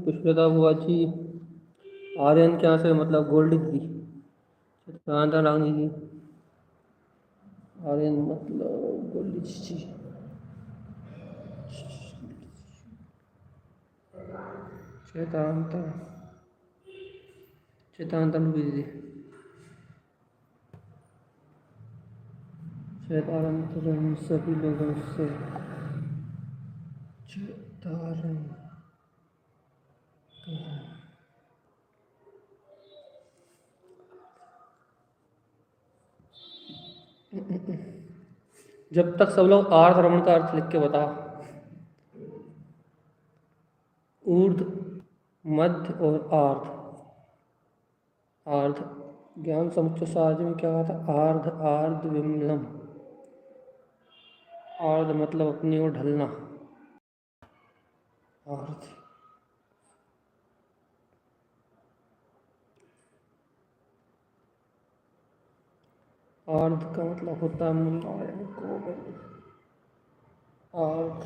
पुष्पलता बुआ जी, आर्यन क्या से मतलब गोल्ड दीदी, चित्रांता रानी जी, आर्यन मतलब गोल्ड जी, चेतांता चेतांता दीदी, चेतारंतरण सभी लोगों से चेतारंतरण। जब तक सब लोग आर्ध रमण का अर्थ लिख के बता। ऊर्ध, मध्य और आर्ध। आर्ध ज्ञान समुच्चय सार में क्या कहा था? आर्ध आर्ध विमलम। आर्ध मतलब अपनी ओर ढलना। आर्ध आर्ध का मतलब होता है मुलायम कोमल। आर्ध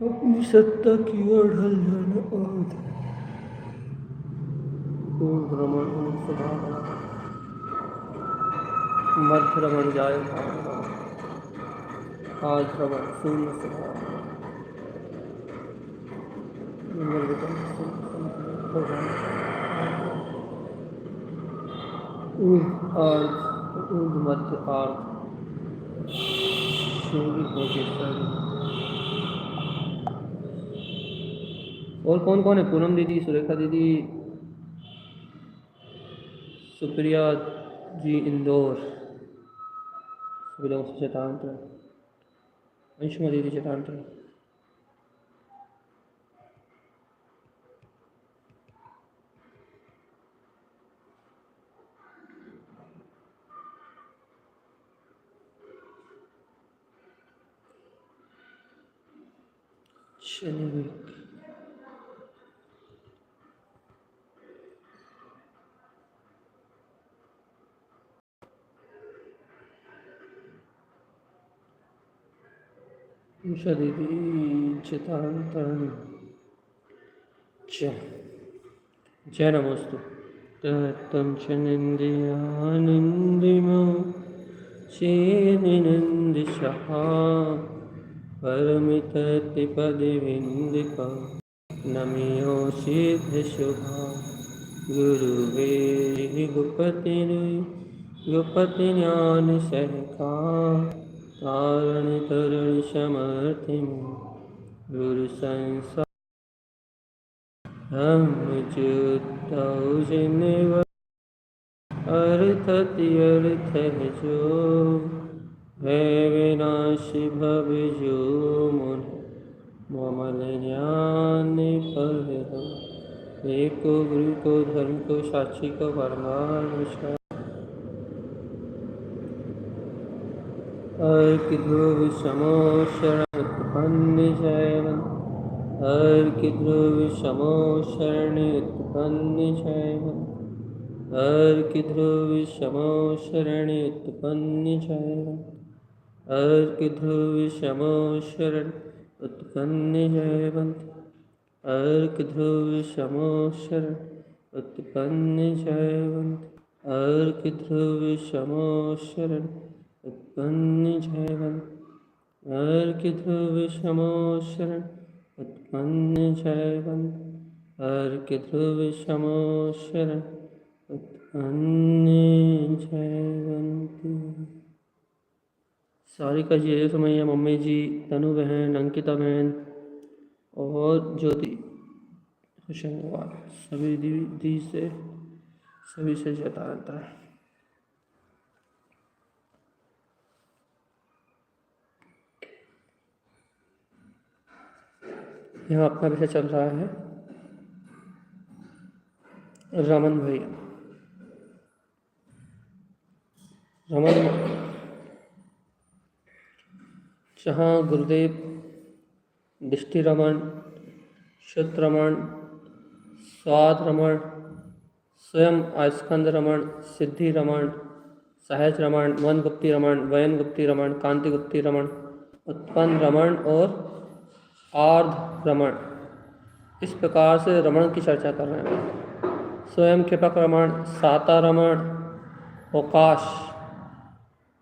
अपनी सत्ता की ओर ढल जाना। आर्ध ऊर्ध रमण मध्य रमण जाए, आर्ध रमण शून्य स्वभाव, ऊर्ध आर्ध ऊर्ध मध्य आर्ध शून्य भोगेश्वरी। और कौन कौन है? पूनम दीदी, सुरेखा दीदी, सुप्रिया जी इंदौर, सभी लोगों से चेतांतर। अंशुमा दीदी चेतांतर। चलिए उषा दीदी चितांतरण। जय नमोस्तु। तम च निंदियानिंदिमो चेनिनंदिशः परमिततिपदिविन्दिका नमियो सिद्धशुभा गुरुवे गुपतिज्ञान सहका तारण तरण समर्थिम गुरु संसार हम जुतौ जिनव अर्थति अर्थ है जो है विनाशी भव जो मुन ममल ज्ञान पर हो। एक को गुरु को धर्म को साक्षी को परमात्मा अर्क ध्रुव समो शरण उत्पन्न जयवन अर्क ध्रुव समो शरण उत्पन्न जयवन अर्क ध्रुव समो शरण उत्पन्न जयवन अर्क ध्रुव समो शरण उत्पन्न जयवंत अर्क ध्रुव समो शरण उत्पन्न जयवंत अर्क ध्रुव समो शरण उत्पन्न जयवंत अर्क ध्रुव समो शरण उत्पन्न जयवंत अर्क ध्रुव समो शरण उत्पन्न जयवंत। सारिका जी, समैया मम्मी जी, तनु बहन, अंकिता बहन और ज्योति होशंगाबाद, सभी दीदी से सभी से जताता है। यहाँ अपना विषय चल रहा है रमन भैया। रमन जहाँ गुरुदेव दृष्टि रमन, शुद्ध रमन, स्वाद रमन, स्वयं आस्कंद रमन, सिद्धि रमन, सहज रमन, मन गुप्ती रमन, वयन गुप्ती रमन, कांति गुप्ती रमन, उत्पन्न रमन और आर्ध रमण, इस प्रकार से रमण की चर्चा कर रहे हैं। स्वयं क्षेपक रमण, साता रमण, अवकाश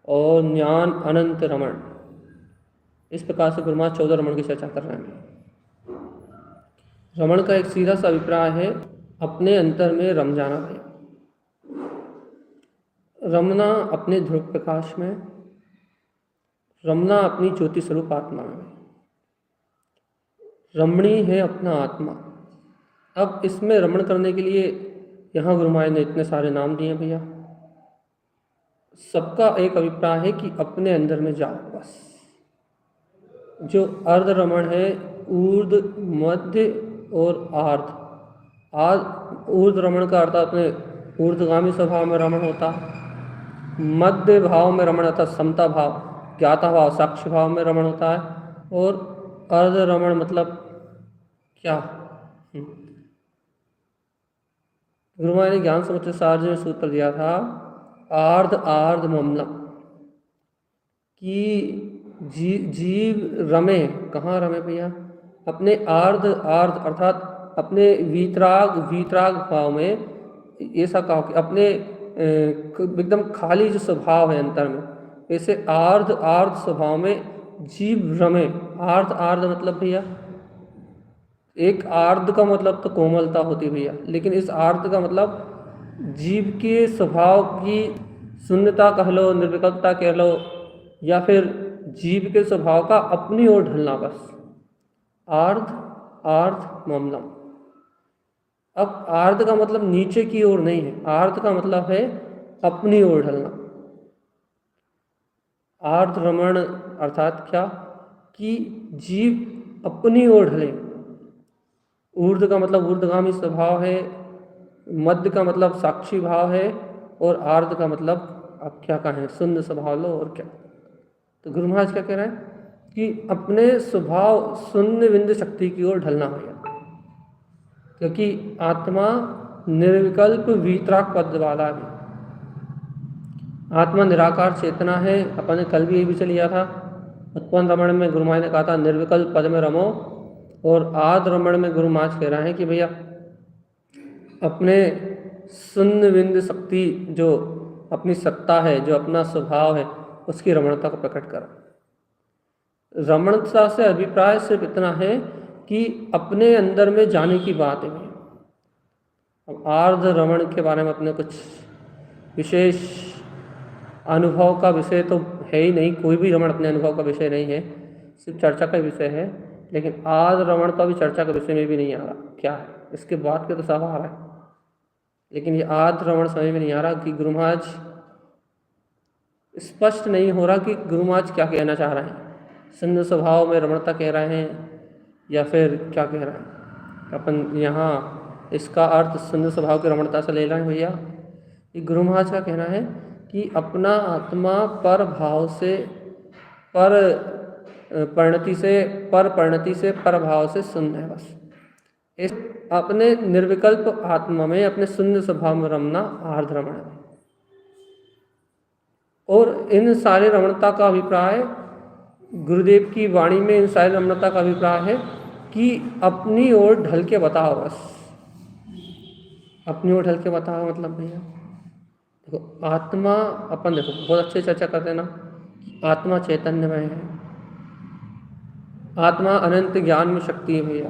और ज्ञान अनंत रमण, इस प्रकार से गुरु महाराज 14 रमण की चर्चा कर रहे हैं। रमण का एक सीधा सा अभिप्राय है अपने अंतर में रम जाना है, रमना अपने ध्रुव प्रकाश में, रमना अपनी ज्योति स्वरूप आत्मा में। रमणी है अपना आत्मा। अब इसमें रमण करने के लिए यहाँ गुरु महाराज ने इतने सारे नाम दिए भैया। सबका एक अभिप्राय है कि अपने अंदर में जाओ बस। जो अर्ध रमण है, ऊर्ध, मध्य और आर्ध। ऊर्ध रमण का अर्थ अपने ऊर्ध्वगामी स्वभाव में रमण होता है, मध्य भाव में रमण होता है, समता भाव, ज्ञाता भाव, साक्ष्य भाव में रमण होता है, और अर्ध रमण मतलब क्या? गुरु महाराज ने ज्ञान समुच्चय सार में सूत्र दिया था, आर्ध आर्ध ममलम, कि जीव रमे। कहाँ रमे भैया? अपने आर्ध आर्ध अर्थात अपने वीतराग भाव में। ऐसा कहो कि अपने एकदम खाली जो स्वभाव है अंतर में, ऐसे आर्ध आर्ध स्वभाव में जीव रमे। आर्ध आर्ध मतलब भैया, एक आर्ध का मतलब तो कोमलता होती भैया, लेकिन इस आर्ध का मतलब जीव के स्वभाव की शून्यता कह लो, निर्विकल्पता कह लो, या फिर जीव के स्वभाव का अपनी ओर ढलना बस। आर्ध आर्ध ममलम। अब आर्ध का मतलब नीचे की ओर नहीं है, आर्ध का मतलब है अपनी ओर ढलना। आर्ध रमण अर्थात क्या? कि जीव अपनी ओर ढले। ऊर्ध्व का मतलब ऊर्ध्वगामी स्वभाव है, मध्य का मतलब साक्षी भाव है, और आर्ध का मतलब अब क्या कहें, शून्य स्वभाव लो और क्या। तो गुरु महाराज क्या कह रहे हैं कि अपने स्वभाव शून्य बिंदु शक्ति की ओर ढलना होगा, क्योंकि आत्मा निर्विकल्प वीतराग पद वाला है। आत्मा निराकार चेतना है। अपन ने कल भी ये भी लिया था, उत्पन्न रमण में गुरु महाराज ने कहा था निर्विकल्प पद में रमो, और आद रमण में गुरु महाराज कह रहे हैं कि भैया अपने शून्य बिंदु शक्ति, जो अपनी सत्ता है, जो अपना स्वभाव है, उसकी रमणता को प्रकट करो। रमणता से अभिप्राय सिर्फ इतना है कि अपने अंदर में जाने की बात है। अब आर्ध रमण के बारे में अपने कुछ विशेष अनुभव का विषय तो है ही नहीं, कोई भी रमण अपने अनुभव का विषय नहीं है, सिर्फ चर्चा का विषय है। लेकिन आर्ध रमण का भी चर्चा का विषय में भी नहीं आ रहा क्या है, इसके बाद के तो सब आ रहा है, लेकिन ये आर्ध रमण समझ में नहीं आ रहा कि गुरु महाराज, स्पष्ट नहीं हो रहा कि गुरु महाराज क्या कहना चाह रहे हैं। शून्य स्वभाव में रमणता कह रहे हैं या फिर क्या कह रहे हैं। अपन यहाँ इसका अर्थ शून्य स्वभाव की रमणता से ले रहे हैं भैया। कि गुरु महाराज का कहना है कि अपना आत्मा पर भाव से, पर परिणति से पर भाव से शून्य है बस। इस अपने निर्विकल्प आत्मा में अपने शून्य स्वभाव में रमना आर्ध रमण है। और इन सारे रमणता का अभिप्राय, गुरुदेव की वाणी में इन सारी रमणता का अभिप्राय है कि अपनी ओर ढल के बताओ बस। अपनी ओर ढल के बताओ मतलब भैया देखो, आत्मा अपन देखो बहुत अच्छे चर्चा करते हैं ना, आत्मा चैतन्यमय है, आत्मा अनंत ज्ञान में शक्ति है भैया।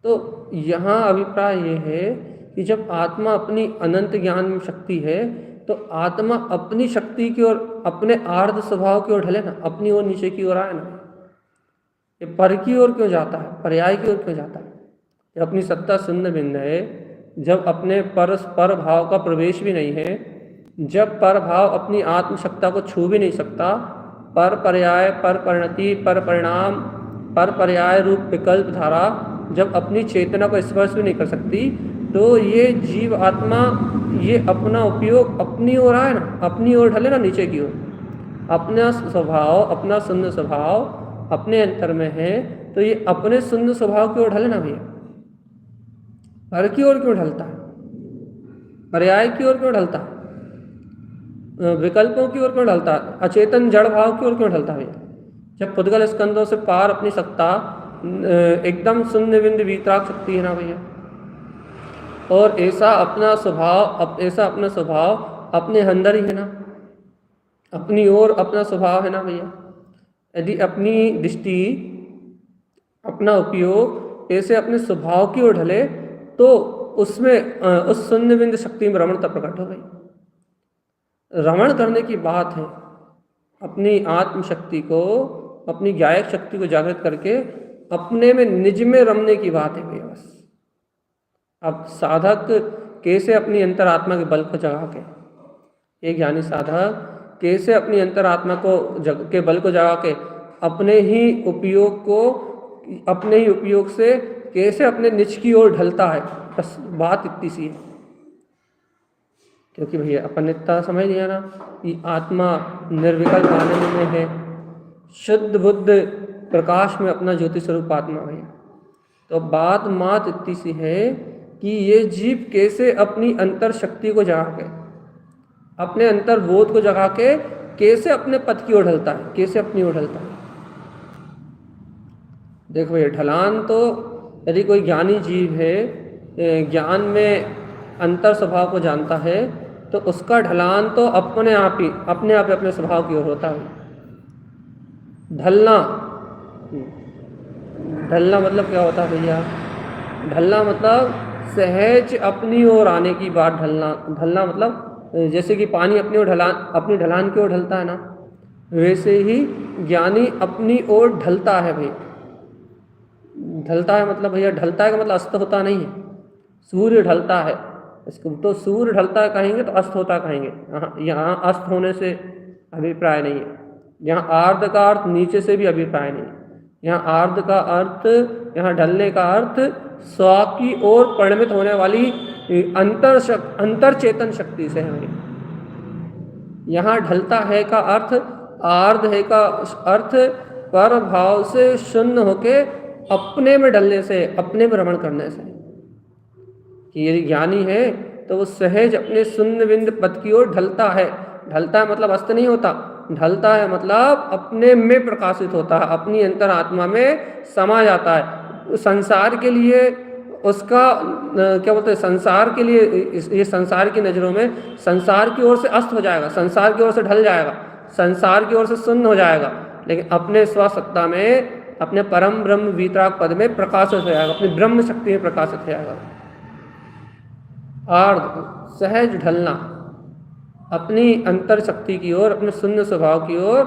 तो यहाँ अभिप्राय ये है कि जब आत्मा अपनी अनंत ज्ञान में शक्ति है, तो आत्मा अपनी शक्ति की ओर, अपने आर्ध स्वभाव की ओर ढले ना, अपनी ओर नीचे की ओर आए ना। ये पर की ओर क्यों जाता है, पर्याय की ओर क्यों जाता है? जब अपनी सत्ता शून्य बिंदु है, जब अपने पर भाव का प्रवेश भी नहीं है, जब पर भाव अपनी आत्मशक्ता को छू भी नहीं सकता, पर पर्याय, पर परिणति, पर परिणाम, पर पर्याय रूप विकल्प धारा जब अपनी चेतना को स्पर्श भी नहीं कर सकती, तो ये जीव आत्मा ये अपना उपयोग अपनी ओर आए ना, अपनी ओर ढले ना नीचे की ओर। अपना स्वभाव, अपना शून्य स्वभाव अपने अंतर में है, तो ये अपने शून्य स्वभाव की ओर ढले ना भैया। पर की ओर क्यों ढलता है, पर्याय की ओर क्यों ढलता है, विकल्पों की ओर क्यों ढलता है, अचेतन जड़ भाव की ओर क्यों ढलता है भैया? जब पुद्गल स्कंदों से पार अपनी सत्ता एकदम शून्य बिंदु वीतराग शक्ति है ना भैया, और ऐसा अपना स्वभाव अपने अंदर ही है ना, अपनी ओर अपना स्वभाव है ना भैया। यदि अपनी दृष्टि, अपना उपयोग ऐसे अपने स्वभाव की ओर ढले तो उसमें उस शून्य बिंदु शक्ति में रमणता प्रकट हो गई। रमण करने की बात है, अपनी आत्म शक्ति को, अपनी ज्ञायक शक्ति को जागृत करके अपने में निज में रमने की बात है भैया बस। अब साधक कैसे अपनी अंतरात्मा के बल को जगा के, एक ज्ञानी साधक कैसे अपनी अंतरात्मा को के बल को जगा के अपने ही उपयोग से कैसे अपने निज की ओर ढलता है, बस बात इतनी सी है। क्योंकि भैया अपन इतना समझ लिया ना कि आत्मा निर्विकल्प आनंद में है, शुद्ध बुद्ध प्रकाश में अपना ज्योति स्वरूप आत्मा भैया। तो बात मात इतनी सी है कि ये जीव कैसे अपनी अंतर शक्ति को जगा के, अपने अंतर बोध को जगा के कैसे अपने पथ की ओर ढलता है, कैसे अपनी ओर ढलता है। देखो भैया, ढलान तो यदि कोई ज्ञानी जीव है, ज्ञान में अंतर स्वभाव को जानता है, तो उसका ढलान तो अपने आप अपने स्वभाव की ओर होता है। ढलना मतलब क्या होता है भैया? ढलना मतलब सहज अपनी ओर आने की बात। ढलना मतलब जैसे कि पानी अपनी ढलान की ओर ढलता है ना, वैसे ही ज्ञानी अपनी ओर ढलता है भैया। ढलता है मतलब भैया, ढलता है का मतलब अस्त होता नहीं है। सूर्य ढलता है, इसको तो सूर्य ढलता है कहेंगे तो अस्त होता कहेंगे। यहाँ अस्त होने से अभिप्राय नहीं है। यहाँ आर्ध का अर्थ नीचे से भी अभिप्राय नहीं है। यहाँ आर्ध का अर्थ, यहाँ ढलने का अर्थ स्व की ओर परिणमित होने वाली अंतर चेतन शक्ति से है। यहाँ ढलता है का अर्थ, आर्ध है का अर्थ पर भाव से शून्य होके अपने में ढलने से, अपने में भ्रमण करने से। कि यदि ज्ञानी है तो वो सहज अपने शून्य बिंदु पद की ओर ढलता है। ढलता है मतलब अस्त नहीं होता, ढलता है मतलब अपने में प्रकाशित होता है, अपनी अंतरात्मा में समा जाता है। संसार के लिए उसका क्या बोलते हैं, संसार के लिए, ये संसार की नज़रों में संसार की ओर से अस्त हो जाएगा, संसार की ओर से ढल जाएगा, संसार की ओर से शून्य हो जाएगा। लेकिन अपने स्वसत्ता में, अपने परम ब्रह्म वीतराग पद में प्रकाशित हो जाएगा, अपनी ब्रह्म शक्ति में प्रकाशित हो जाएगा। आर्ध सहज ढलना, अपनी अंतर शक्ति की ओर, अपने शून्य स्वभाव की ओर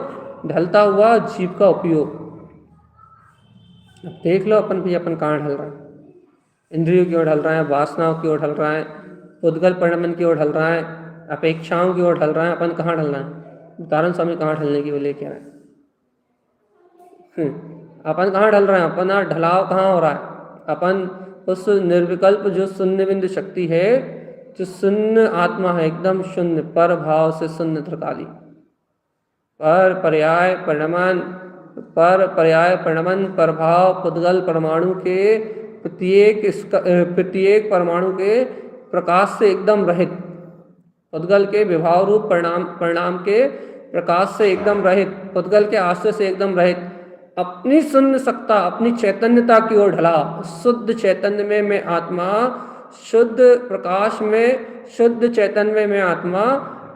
ढलता हुआ जीव का उपयोग। अब देख लो अपन भी, अपन कहाँ ढल रहा है? इंद्रियों की ओर ढल रहा है, वासनाओं की ओर ढल रहा है, उद्गल परिणमन की ओर ढल रहा है, अपेक्षाओं की ओर ढल रहा है। अपन कहाँ ढल रहा है? उदाहरण स्वामी कहाँ ढलने की वो लेके आए। अपन कहाँ ढल रहे हैं? अपना ढलाव कहाँ हो रहा है? अपन उस निर्विकल्प जो शून्य बिंदु शक्ति है, जो शून्य आत्मा है, एकदम शून्य, पर भाव से शून्य त्रिकाली, पर पर्याय परिणमन प्रभाव पुद्गल परमाणु के प्रत्येक परमाणु के प्रकाश से एकदम रहित, पुद्गल के विभाव रूप परिणाम के प्रकाश से एकदम रहित, पुद्गल के आश्रय से एकदम रहित, अपनी शून्य सत्ता, अपनी चैतन्यता की ओर ढला। शुद्ध चैतन्य में मैं आत्मा, शुद्ध प्रकाश में, शुद्ध चैतन्य में आत्मा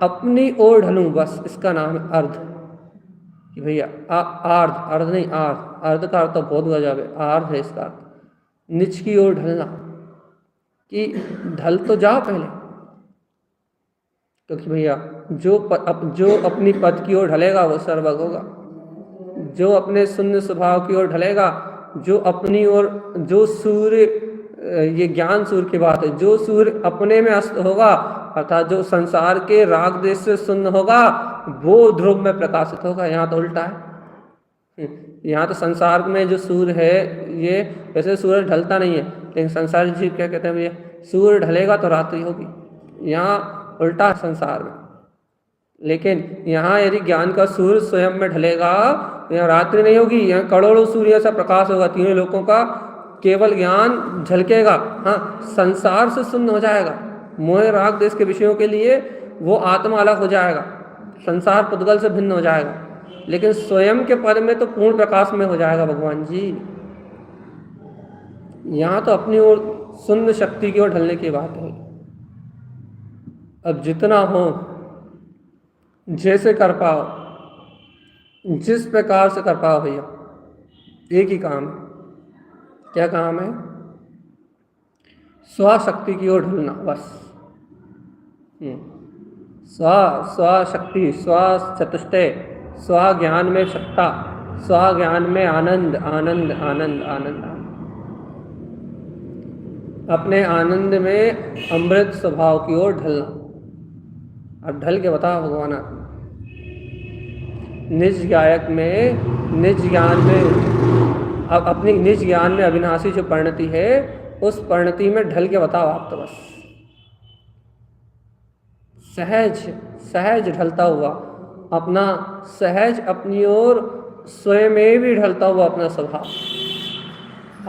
अपनी ओर ढलूं, बस इसका नाम है अर्ध। कि भैया अर्ध नहीं, अर्ध का अर्थ तो बहुत गजब है, अर्ध है इसका अर्थ निच की ओर ढलना। कि ढल तो जाओ पहले, क्योंकि भैया जो अपनी पद की ओर ढलेगा वो सर्वज्ञ होगा। जो अपने शून्य स्वभाव की ओर ढलेगा, जो अपनी ओर, जो सूर्य, ये ज्ञान सूर्य की बात है, जो सूर्य अपने में अस्त होगा, अर्थात जो संसार के राग देश से शून्य होगा, वो ध्रुव में प्रकाशित होगा। यहाँ तो उल्टा है। यहाँ तो संसार में जो सूर्य है, ये वैसे सूरज ढलता नहीं है, लेकिन संसार जीव क्या कहते हैं भैया? सूर्य ढलेगा तो रात्रि होगी। यहाँ उल्टा है संसार में। लेकिन यहाँ यदि ज्ञान का सूर्य स्वयं में ढलेगा, यहाँ रात्रि नहीं होगी, यहाँ करोड़ों सूर्य सा प्रकाश होगा, तीनों लोगों का केवल ज्ञान झलकेगा। हाँ, संसार से शून्य हो जाएगा, मोह राग देश के विषयों के लिए वो आत्मा अलग हो जाएगा, संसार पुद्गल से भिन्न हो जाएगा। लेकिन स्वयं के पद में तो पूर्ण प्रकाश में हो जाएगा भगवान जी। यहाँ तो अपनी ओर शून्य शक्ति की ओर ढलने की बात है। अब जितना हो, जैसे कर पाओ, जिस प्रकार से कर पाओ भैया, एक ही काम है। क्या काम है? स्वशक्ति की ओर ढलना, बस। स्वशक्ति, स्व चतुष्टय, स्व ज्ञान में सत्ता, स्व ज्ञान में आनंद, आनंद आनंद आनंद आनंद, अपने आनंद में अमृत स्वभाव की ओर ढलना। अब ढल के बताओ भगवान आत्मा, निज गायक में, निज ज्ञान में, अब अपनी निज ज्ञान में अविनाशी जो परिणति है, उस परिणति में ढल के बताओ आप तो बस। सहज सहज ढलता हुआ अपना, सहज अपनी ओर स्वयं में भी ढलता हुआ अपना स्वभाव।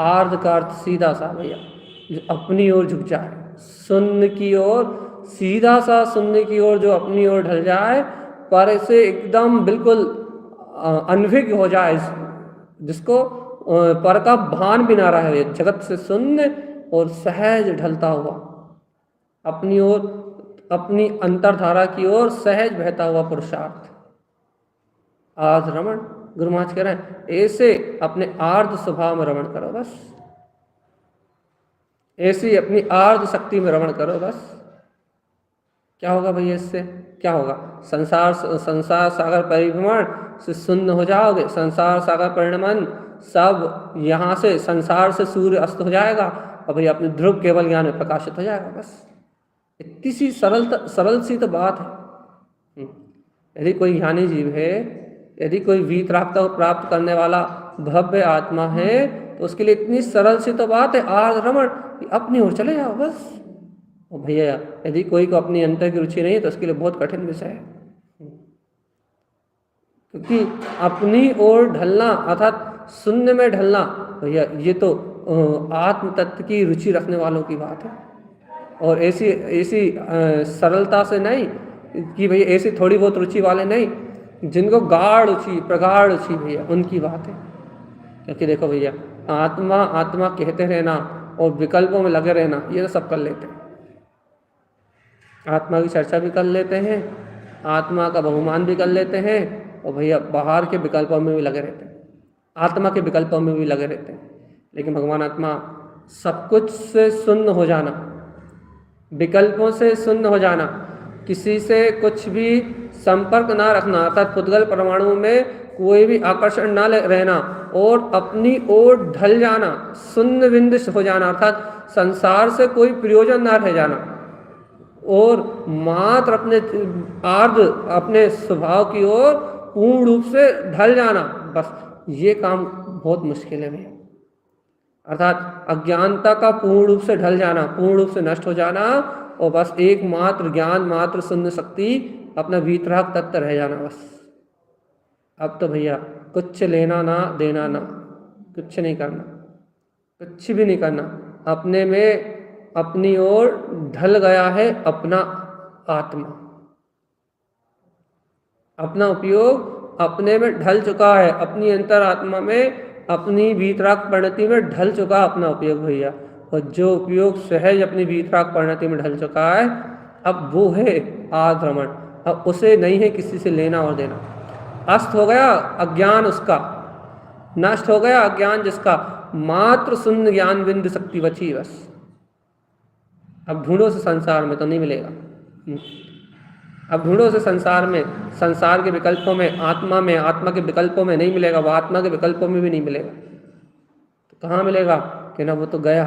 आर्ध का अर्थ सीधा सा भैया, जो अपनी ओर झुक जाए, शून्य की ओर, सीधा सा शून्य की ओर जो अपनी ओर ढल जाए, पर से एकदम बिल्कुल अनभिज्ञ हो जाए, जिसको पर का भान भी ना रहे, जगत से शून्य और सहज ढलता हुआ अपनी ओर, अपनी अंतरधारा की ओर सहज बहता हुआ पुरुषार्थ। आज रमण, गुरु महाराज कह रहे हैं, ऐसे अपने आर्ध स्वभाव में रमण करो बस, ऐसी अपनी आर्ध शक्ति में रमण करो बस। क्या होगा भैया इससे? क्या होगा? संसार सागर परिभ्रमण से शून्य हो जाओगे। संसार सागर परिणमन, सब यहाँ से संसार से सूर्य अस्त हो जाएगा और भैया अपने ध्रुव केवल ज्ञान में प्रकाशित हो जाएगा बस। इतनी सी सरल सी तो बात है। यदि कोई ज्ञानी जीव है, यदि कोई वीतरागता को प्राप्त करने वाला भव्य आत्मा है, तो उसके लिए इतनी सरल सी तो बात है, आर्ध रमण, अपनी ओर चले जाओ बस। और भैया यदि कोई को अपनी अंतर की रुचि नहीं है, तो उसके लिए बहुत कठिन विषय है, क्योंकि अपनी ओर ढलना अर्थात शून्य में ढलना भैया, ये तो आत्म तत्व की रुचि रखने वालों की बात है। और ऐसी सरलता से नहीं कि भैया ऐसी थोड़ी बहुत रुचि वाले नहीं, जिनको गाढ़ रुचि, प्रगाढ़ रुचि भैया, उनकी बात है। क्योंकि देखो भैया, आत्मा आत्मा कहते रहना और विकल्पों में लगे रहना, ये तो सब कर लेते हैं। आत्मा की चर्चा भी कर लेते हैं, आत्मा का बहुमान भी कर लेते हैं, और भैया बाहर के विकल्पों में भी लगे रहते हैं, आत्मा के विकल्पों में भी लगे रहते हैं। लेकिन भगवान आत्मा सब कुछ से शून्य हो जाना, विकल्पों से शून्य हो जाना, किसी से कुछ भी संपर्क ना रखना, अर्थात पुद्गल परमाणु में कोई भी आकर्षण ना रहना, और अपनी ओर ढल जाना, शून्य बिंद हो जाना, अर्थात संसार से कोई प्रयोजन ना रह जाना, और मात्र अपने आर्ध, अपने स्वभाव की ओर पूर्ण रूप से ढल जाना, बस ये काम बहुत मुश्किल है भैया। अर्थात अज्ञानता का पूर्ण रूप से ढल जाना, पूर्ण रूप से नष्ट हो जाना, और बस एकमात्र ज्ञान मात्र शून्य शक्ति, अपना वीतराग तत्व रह जाना बस। अब तो भैया कुछ लेना ना देना ना, कुछ नहीं करना, कुछ भी नहीं करना, अपने में अपनी ओर ढल गया है अपना आत्मा, अपना उपयोग अपने में ढल चुका है, अपनी अंतरात्मा में, अपनी वीतराग परिणति में ढल चुका अपना उपयोग भैया। और जो उपयोग सहज अपनी वीतराग परिणति में ढल चुका है, अब वो है आद्रमण। अब उसे नहीं है किसी से लेना और देना। अस्त हो गया अज्ञान उसका, नष्ट हो गया अज्ञान जिसका, मात्र शून्य ज्ञान बिंदु शक्ति बची बस। अब ढूंढो से संसार में तो नहीं मिलेगा, अब ढूंढो से संसार में, संसार के विकल्पों में, आत्मा के विकल्पों में नहीं मिलेगा, वो आत्मा के विकल्पों में भी नहीं मिलेगा। तो कहाँ मिलेगा? कि ना वो तो गया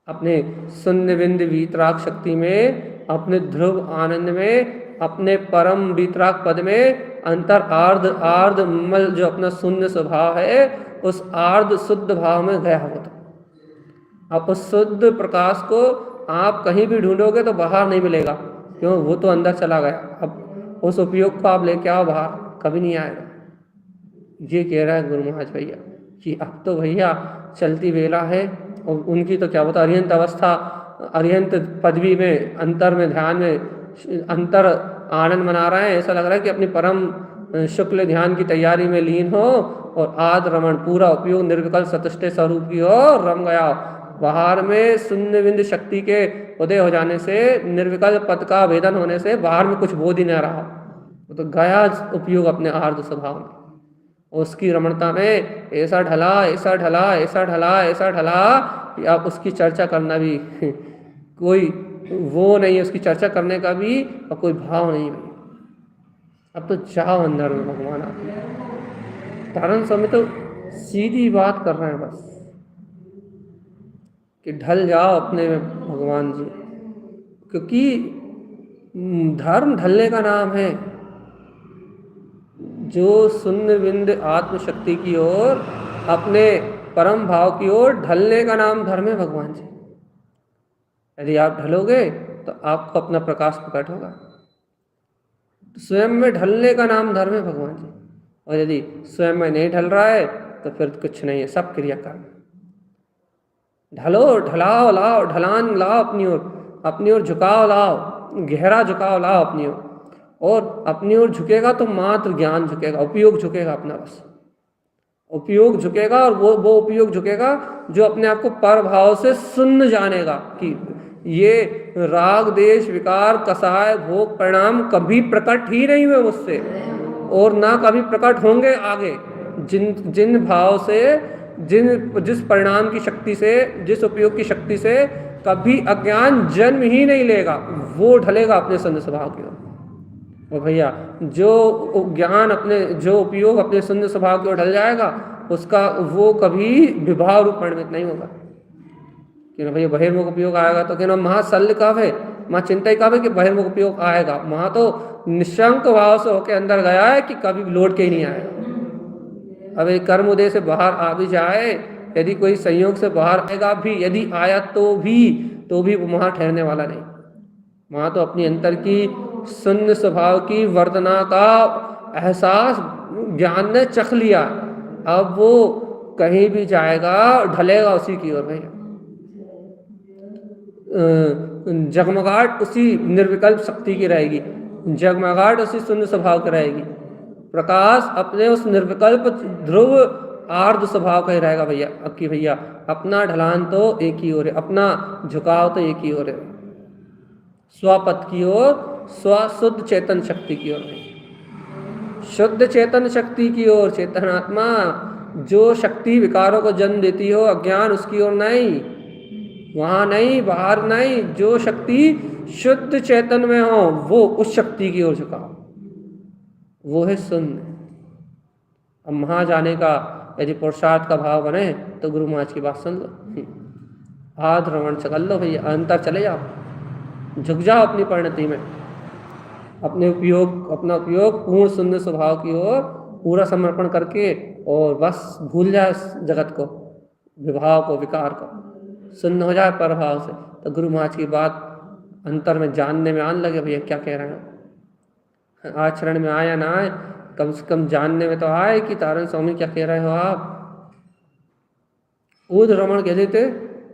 अपने शून्य बिंदु वीतराग शक्ति में, अपने ध्रुव आनंद में, अपने परम वीतराग पद में, अंतर आर्ध मल जो अपना शून्य स्वभाव है, उस आर्ध शुद्ध भाव में गया होता। अब उस शुद्ध प्रकाश को आप कहीं भी ढूंढोगे तो बाहर नहीं मिलेगा, क्यों? वो तो अंदर चला गया। अब उस उपयोग को आप लेके आओ बाहर, कभी नहीं आएगा। ये कह रहा है गुरु महाराज भैया कि अब तो भैया चलती बेला है, और उनकी तो क्या होता, अरिहंत अवस्था, अरिहंत पदवी में, अंतर में, ध्यान में अंतर आनंद मना रहे हैं। ऐसा लग रहा है कि अपनी परम शुक्ल ध्यान की तैयारी में लीन हो और आद रमण पूरा उपयोग निर्विकल्प सतुष्ट स्वरूप की ओर रम गया। बाहर में शून्य बिंदु शक्ति के उदय हो जाने से, निर्विकल्प पद का भेदन होने से बाहर में कुछ बोध ही नहीं रहा, वो तो गया उपयोग अपने आर्ध स्वभाव में। उसकी रमणता में ऐसा ढला ऐसा ढला ऐसा ढला ऐसा ढला कि अब उसकी चर्चा करना भी कोई वो नहीं है, उसकी चर्चा करने का भी और कोई भाव नहीं है। अब तो जाओ अंदर में भगवान आप तारण समय तो सीधी बात कर रहे हैं बस कि ढल जाओ अपने में भगवान जी, क्योंकि धर्म ढलने का नाम है। जो शून्य बिंद आत्मशक्ति की ओर, अपने परम भाव की ओर ढलने का नाम धर्म है भगवान जी। यदि आप ढलोगे तो आपको अपना प्रकाश प्रकट होगा। स्वयं में ढलने का नाम धर्म है भगवान जी। और यदि स्वयं में नहीं ढल रहा है तो फिर कुछ नहीं है, सब क्रियाकर्म। ढलो, ढलाओ, लाओ, ढलान लाओ अपनी ओर झुकाव लाओ, गहरा झुकाव लाओ अपनी ओर। और अपनी ओर झुकेगा तो मात्र ज्ञान झुकेगा, उपयोग झुकेगा अपना, बस उपयोग झुकेगा। और वो उपयोग झुकेगा जो अपने आप को पर भाव से शून्य जानेगा कि ये राग देश विकार कसाय भोग परिणाम कभी प्रकट ही नहीं हुए मुझसे, और ना कभी प्रकट होंगे आगे। जिन भाव से, जिस परिणाम की शक्ति से, जिस उपयोग की शक्ति से कभी अज्ञान जन्म ही नहीं लेगा, वो ढलेगा अपने शून्य स्वभाव की ओर। और भैया जो ज्ञान अपने, जो उपयोग अपने शून्य स्वभाव की ओर ढल जाएगा, उसका वो कभी विभाव रूप परिणमित नहीं होगा। कि भैया बहिर्मुख उपयोग आएगा तो क्या महाशल्य कब है, माँ चिंता ही कब है कि बहिर्मुख उपयोग आएगा। वहाँ तो निशंक भाव से होकर अंदर गया है कि कभी लौट के ही नहीं आएगा। अब एक कर्म उदय से बाहर आ भी जाए, यदि कोई संयोग से बाहर आएगा भी, यदि आया तो भी वो वहाँ ठहरने वाला नहीं। वहाँ तो अपनी अंतर की शून्य स्वभाव की वर्तना का एहसास ज्ञान ने चख लिया, अब वो कहीं भी जाएगा ढलेगा उसी की ओर। भैया जगमगाहट उसी निर्विकल्प शक्ति की रहेगी, जगमगाहट उसी शून्य स्वभाव की रहेगी, प्रकाश अपने उस निर्विकल्प ध्रुव आर्ध स्वभाव का ही रहेगा। भैया अब की भैया अपना ढलान तो एक ही ओर है, अपना झुकाव तो एक ही ओर है, स्वपथ की ओर, स्वशुद्ध चेतन शक्ति की ओर है। शुद्ध चेतन शक्ति की ओर, चेतन आत्मा जो शक्ति विकारों को जन्म देती हो, अज्ञान उसकी ओर नहीं, वहाँ नहीं, बाहर नहीं, जो शक्ति शुद्ध चेतन में हो वो उस शक्ति की ओर झुकाओ, वो है शून्य। अब वहाँ जाने का यदि पुरुषार्थ का भाव बने तो गुरु महाराज की बात सुन लो, आध रमण चल लो भैया, अंतर चले जाओ, झुक जाओ अपनी परिणति में, अपना उपयोग पूर्ण शून्य स्वभाव की ओर पूरा समर्पण करके, और बस भूल जाए जगत को, विभाव को, विकार को, शून्य हो जाए पर भाव से। तो गुरु महाराज की बात अंतर में जानने में आने लगे, भैया क्या कह रहे हैं, आचरण में आया ना आए, कम से कम जानने में तो आए कि तारण स्वामी क्या कह रहे हो आप। ऊर्ध्व रमण कह देते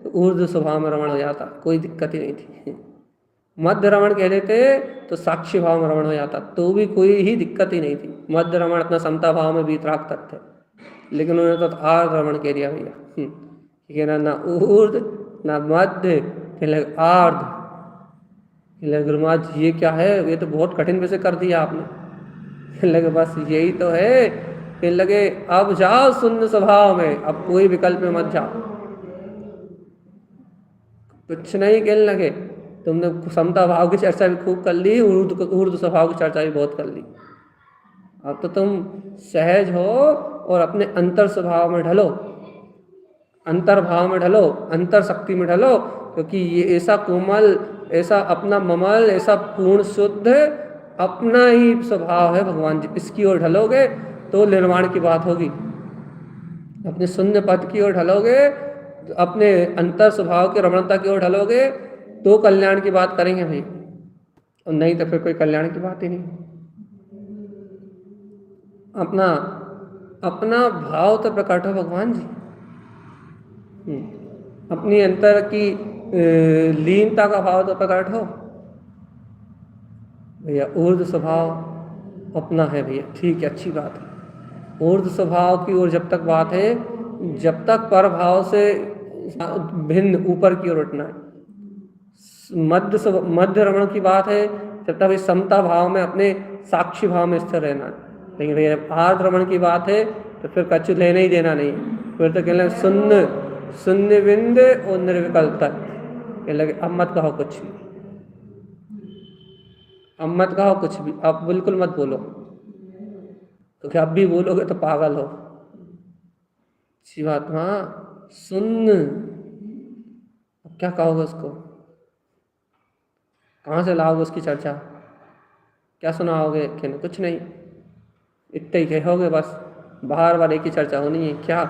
तो ऊर्ध्व स्वभाव में रमण हो जाता, कोई दिक्कत ही नहीं थी। मध्य रमण कह देते तो साक्षी भाव में रमण हो जाता, तो भी कोई ही दिक्कत ही नहीं थी। मध्य रमण अपना समता भाव में वीतराग तक थे, लेकिन उन्होंने तो आर्ध रमण कह दिया भैया, कहना ना ऊर्ध्व ना मध्य, कहने लगे आर्ध। कहने गुरु महाराज ये क्या है, ये तो बहुत कठिन विषय कर दिया आपने। कहने लगे बस यही तो है। कहने लगे अब जाओ शून्य स्वभाव में, अब कोई विकल्प में मत जाओ, कुछ नहीं। कहने लगे तुमने समता भाव की चर्चा भी खूब कर ली, ऊर्ध्व स्वभाव की चर्चा भी बहुत कर ली, अब तो तुम सहज हो और अपने अंतर स्वभाव में ढलो, अंतर भाव में ढलो, अंतर शक्ति में ढलो, क्योंकि ये ऐसा कोमल, ऐसा अपना ममल, ऐसा पूर्ण शुद्ध अपना ही स्वभाव है भगवान जी। इसकी ओर ढलोगे तो निर्वाण की बात होगी, अपने शून्य पद की ओर ढलोगे, अपने अंतर स्वभाव के रमणता की ओर ढलोगे तो कल्याण की बात करेंगे भाई, और नहीं तो फिर कोई कल्याण की बात ही नहीं। अपना भाव तो प्रकट हो भगवान जी, अपनी अंतर की लीनता का भाव तो प्रकट हो भैया। ऊर्ध्व स्वभाव अपना है भैया, ठीक है, अच्छी बात है। ऊर्ध्व स्वभाव की ओर जब तक बात है, जब तक पर भाव से भिन्न ऊपर की ओर उठना है। मध्य रमण की बात है, जब तक समता भाव में अपने साक्षी भाव में स्थिर रहना है। लेकिन भैया आर्ध रमण की बात है तो फिर कछु लेना ही देना नहीं, फिर तो कहना शून्य शून्य बिंद और निर्विकल्प तक। कह लगे अब मत कहो कुछ भी, अब मत कहो कुछ भी, अब बिल्कुल मत बोलो, क्योंकि अब भी बोलोगे तो पागल हो। शिवात्मा शून्य, अब क्या कहोगे उसको, कहाँ से लाओगे उसकी चर्चा, क्या सुनाओगे, कहने कुछ नहीं, इतना ही कहोगे बस, बार बार एक ही चर्चा होनी है। क्या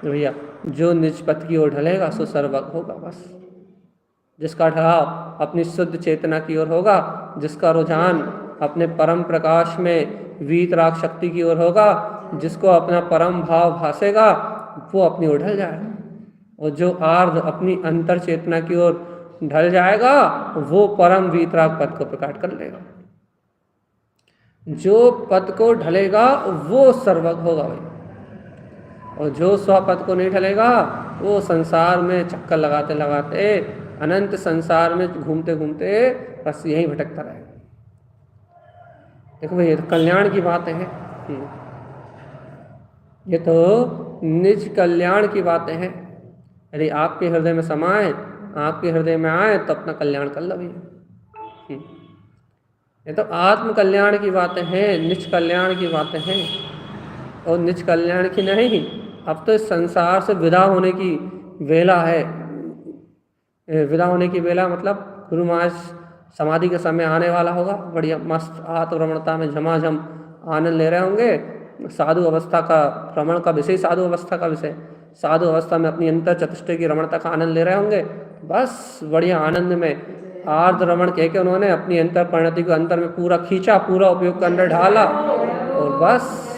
भैया, जो निज पथ की ओर ढलेगा सो सर्वज्ञ होगा। बस जिसका ढलाव अपनी शुद्ध चेतना की ओर होगा, जिसका रुझान अपने परम प्रकाश में वीतराग शक्ति की ओर होगा, जिसको अपना परम भाव भासेगा, वो अपनी ओर ढल जाएगा। और जो आर्ध अपनी अंतर चेतना की ओर ढल जाएगा, वो परम वीतराग पद को प्रकट कर लेगा। जो पद को ढलेगा वो सर्वज्ञ होगा भाई, और जो स्वपद को नहीं ढलेगा वो संसार में चक्कर लगाते लगाते अनंत संसार में घूमते घूमते बस यहीं भटकता रहेगा। देखो भाई, ये तो कल्याण की बातें हैं, ये तो निज कल्याण की बातें हैं। यदि आपके हृदय में समाए, आपके हृदय में आए तो अपना कल्याण कर लो भैया। ये तो आत्म कल्याण की बातें हैं, निज कल्याण की बातें हैं। और निज कल्याण की नहीं, अब तो इस संसार से विदा होने की वेला है। विदा होने की वेला मतलब गुरु महाराज समाधि का समय आने वाला होगा, बढ़िया मस्त आत्मरमणता में झमाझम आनंद ले रहे होंगे। साधु अवस्था का रमण का विषय, साधु अवस्था का विषय, साधु अवस्था में अपनी अंतर चतुष्टय की रमणता का आनंद ले रहे होंगे। बस बढ़िया आनंद में आर्ध रमण कह के उन्होंने अपनी अंतर परिणति को अंतर में पूरा खींचा, पूरा उपयोग के अंदर ढाला, और बस